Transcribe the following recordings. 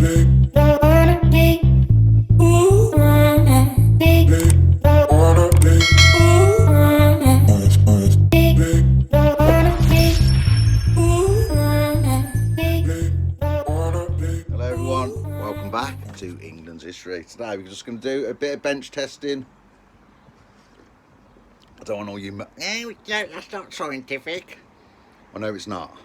everyone, welcome back to England's History. Today we're just going to do a bit of bench testing. I don't want all you... No, that's not scientific. I know it's not.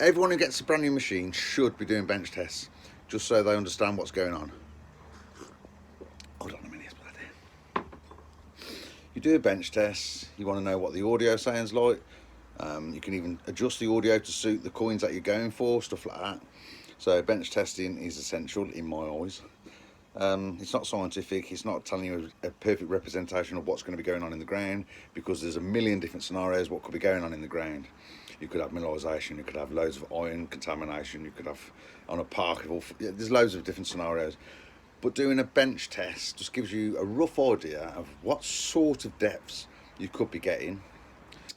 Everyone who gets a brand new machine should be doing bench tests, just so they understand what's going on. Hold on a minute. You do a bench test, you want to know what the audio sounds like. You can even adjust the audio to suit the coins that you're going for, stuff like that. So bench testing is essential in my eyes. It's not scientific, it's not telling you a perfect representation of what's going to be going on in the ground, because there's a million different scenarios what could be going on in the ground. You could have mineralisation, you could have loads of iron contamination, you could have on a park, there's loads of different scenarios. But doing a bench test just gives you a rough idea of what sort of depths you could be getting.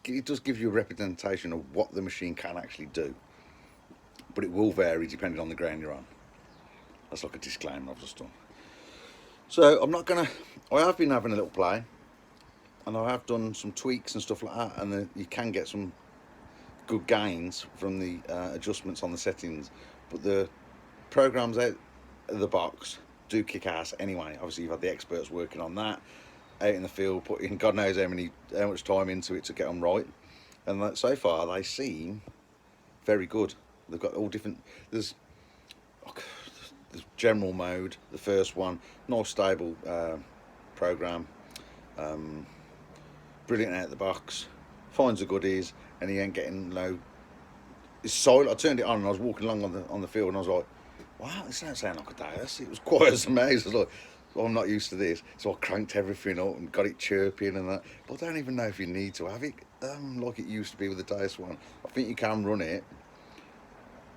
It does give you a representation of what the machine can actually do, but it will vary depending on the ground you're on. That's like a disclaimer I've just done. So I have been having a little play, and I have done some tweaks and stuff like that, and you can get some good gains from the adjustments on the settings, but the programs out of the box do kick ass anyway. Obviously you've had the experts working on that out in the field, putting God knows how much time into it to get them right, and so far they seem very good. They've got all different, there's the general mode, the first one, nice stable program, brilliant out of the box, finds the goodies, and he ain't getting low. It's silent. I turned it on and I was walking along on the field and I was like, wow, this don't sound like a Deus. It was quiet as a maze. I was like, well, I'm not used to this. So I cranked everything up and got it chirping and that. But I don't even know if you need to have it like it used to be with the Deus one. I think you can run it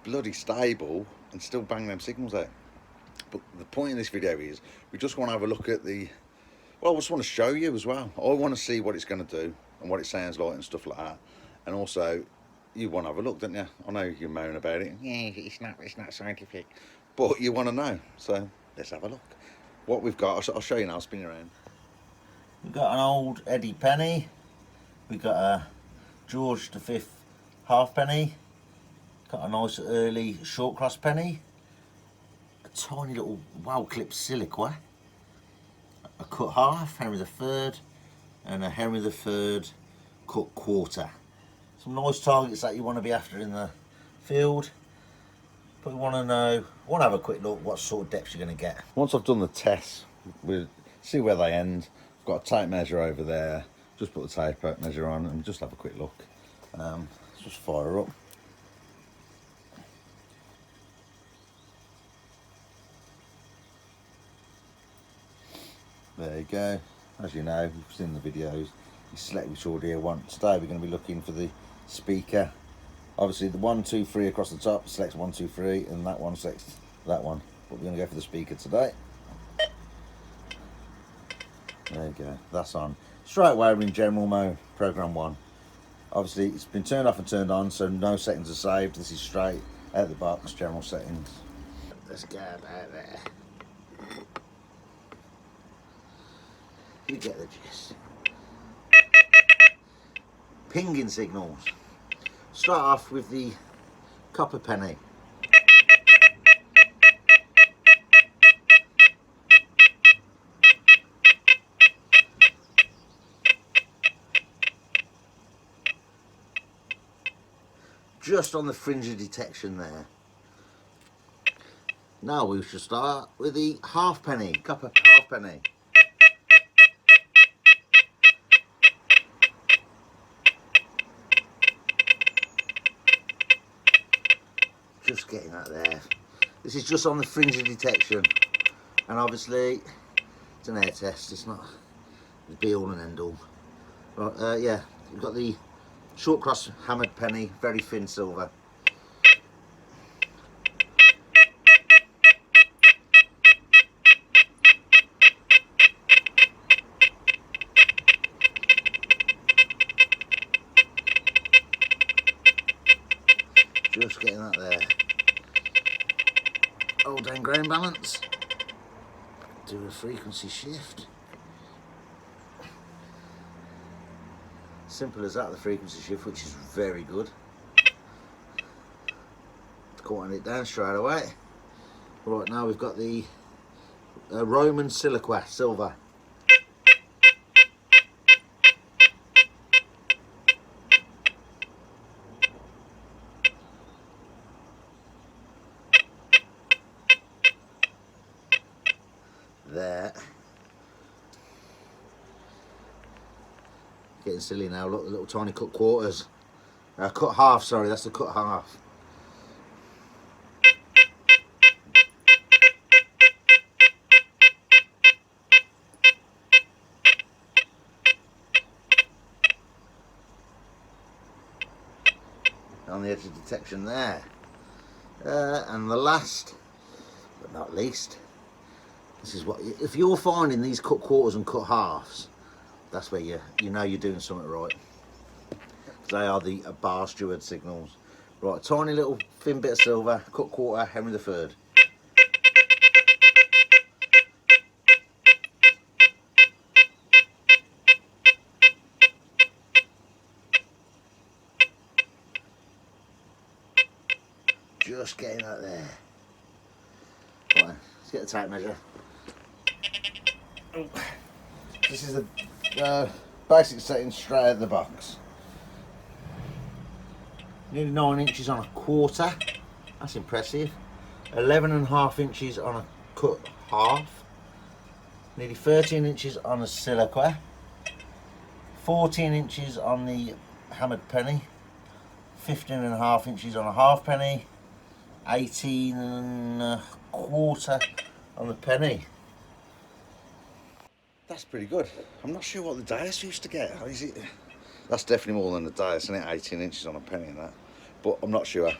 bloody stable and still bang them signals out. But the point in this video is we just want to have a look at I just want to show you as well. I want to see what it's going to do and what it sounds like and stuff like that. And also, you want to have a look, don't you? I know you moan about it. Yeah, it's not scientific. But you want to know, so let's have a look. What we've got, I'll show you now, I'll spin you around. We've got an old Eddie penny. We've got a George V halfpenny. Got a nice early short cross penny. A tiny little well-clipped siliqua. A cut half, Henry III. And a Henry III cut quarter. Some nice targets that you want to be after in the field, but we want to have a quick look what sort of depths you're going to get. Once I've done the tests, we'll see where they end. I've got a tape measure over there, just put the tape measure on and just have a quick look. Let's just fire up. There you go. As you know, you've seen the videos, you select which audio you want. Today we're going to be looking for the speaker. Obviously the 1, 2, 3 across the top selects 1, 2, 3, and that one selects that one. But we're going to go for the speaker today. There you go, that's on. Straight away we're in general mode, program 1. Obviously it's been turned off and turned on, so no settings are saved. This is straight out of the box, general settings. Let's go about there. You get the gist. Pinging signals. Start off with the copper penny. Just on the fringe of detection there. Now we should start with the halfpenny, copper halfpenny. Just getting that there. This is just on the fringe of detection, and obviously it's an air test. It's not the be all and end all. Right, yeah, we've got the short cross hammered penny, very thin silver. Just getting that there. hold down grain balance, do a frequency shift. Simple as that, the frequency shift, which is very good. Cutting it down straight away. Right, now we've got the Roman silica silver. There. Getting silly now, look, the little tiny cut quarters. Cut half, sorry, that's the cut half. On the edge of detection there. And the last, but not least, this is what, if you're finding these cut quarters and cut halves, that's where you know you're doing something right. They are the bar steward signals. Right, tiny little thin bit of silver, cut quarter, Henry III. Just getting that there. Right, let's get the tape measure. Oh. This is the basic setting straight out of the box. Nearly 9 inches on a quarter. That's impressive. 11.5 inches on a cut half. Nearly 13 inches on a silica. 14 inches on the hammered penny. 15.5 inches on a half penny. 18.25 on the penny. That's pretty good. I'm not sure what the Deus used to get. Is it? That's definitely more than the Deus, isn't it? 18 inches on a penny and that. But I'm not sure. I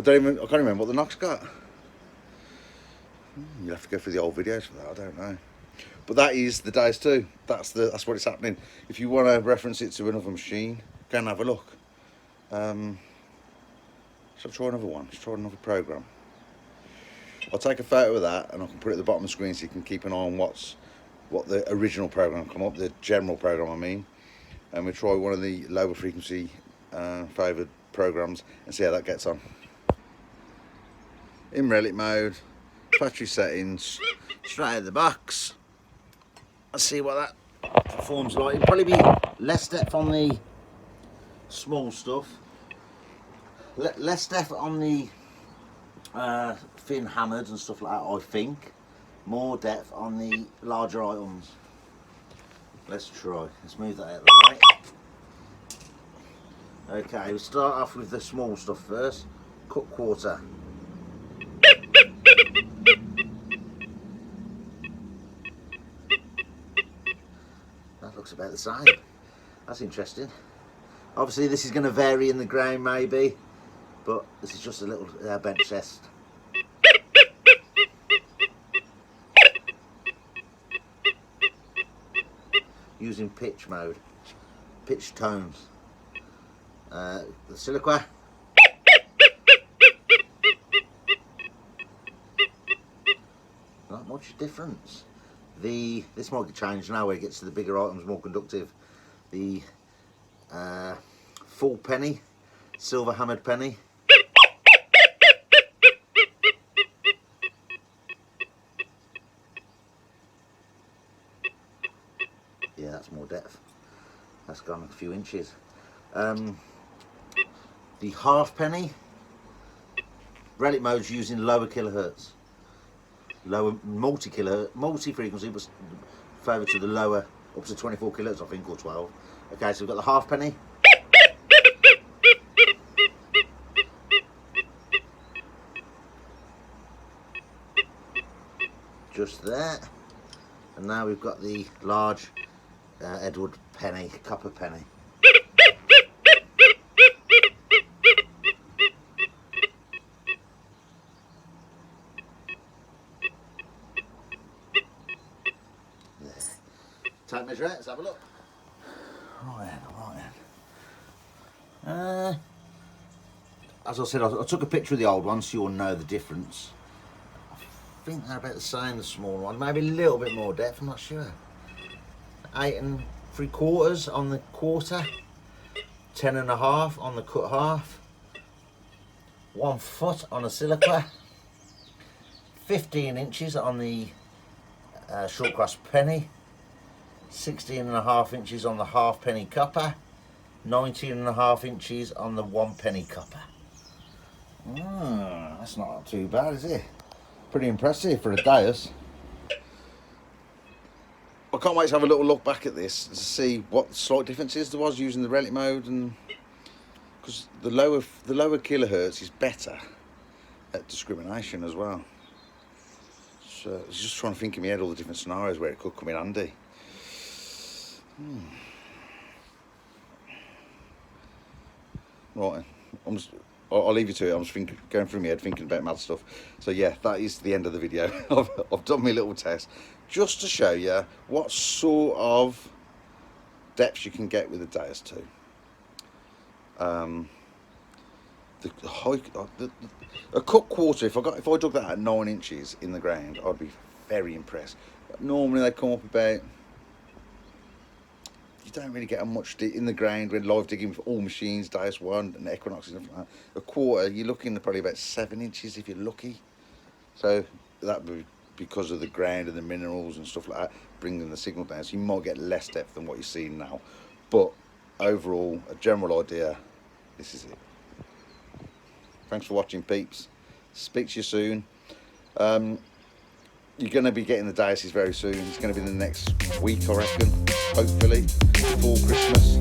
can't remember what the Knox got. You'll have to go through the old videos for that. I don't know. But that is the Deus 2. That's what it's happening. If you want to reference it to another machine, go and have a look. So try another one. Let's try another program. I'll take a photo of that and I can put it at the bottom of the screen so you can keep an eye on what the original program come up, the general program I mean. And we'll try one of the lower frequency favoured programs and see how that gets on. In relic mode, factory settings, straight out of the box. Let's see what that performs like. It'll probably be less depth on the small stuff, less depth on the thin hammered and stuff like that, I think. More depth on the larger items. Let's try. Let's move that out of the way. Okay, we'll start off with the small stuff first. Cut quarter. That looks about the same. That's interesting. Obviously this is going to vary in the grain maybe, but this is just a little bench test. Using pitch mode, pitch tones. The silica. Not much difference. This might change now where it gets to the bigger items, more conductive. The full penny, silver hammered penny. Yeah, that's more depth. That's gone a few inches. The half penny, relic mode's using lower kilohertz, lower multi frequency, but favour to the lower, up to 24 kilohertz I think, or 12. Okay, so we've got the half penny. Just there. And now we've got the large Edward penny, copper penny. There. Tape measure out, let's have a look. Right then. As I said, I took a picture of the old one so you'll know the difference. think they're about the same, the small one. Maybe a little bit more depth, I'm not sure. 8 3/4 on the quarter. 10.5 on the cut half. 1 foot on a silica. 15 inches on the short cross penny. 16.5 inches on the halfpenny copper. 19.5 inches on the 1 penny copper. That's not too bad, is it? Pretty impressive for a Deus. I can't wait to have a little look back at this to see what slight differences there was using the relic mode, and because the lower kilohertz is better at discrimination as well. So I was just trying to think in my head all the different scenarios where it could come in handy. Right, I'll leave you to it. I'm just going through my head thinking about mad stuff. So yeah, that is the end of the video. I've done my little test just to show you what sort of depths you can get with the Deus 2. A cut quarter, if I dug that at 9 inches in the ground, I'd be very impressed. But normally they come up about, you don't really get much in the ground when live digging with all machines, Deus 1 and Equinox and stuff like that. A quarter, you're looking at probably about 7 inches if you're lucky. So that would be because of the ground and the minerals and stuff like that, bringing the signal down. So you might get less depth than what you're seeing now. But overall, a general idea, this is it. Thanks for watching, peeps. Speak to you soon. You're going to be getting the Deuses very soon. It's going to be in the next week, I reckon, hopefully, before Christmas.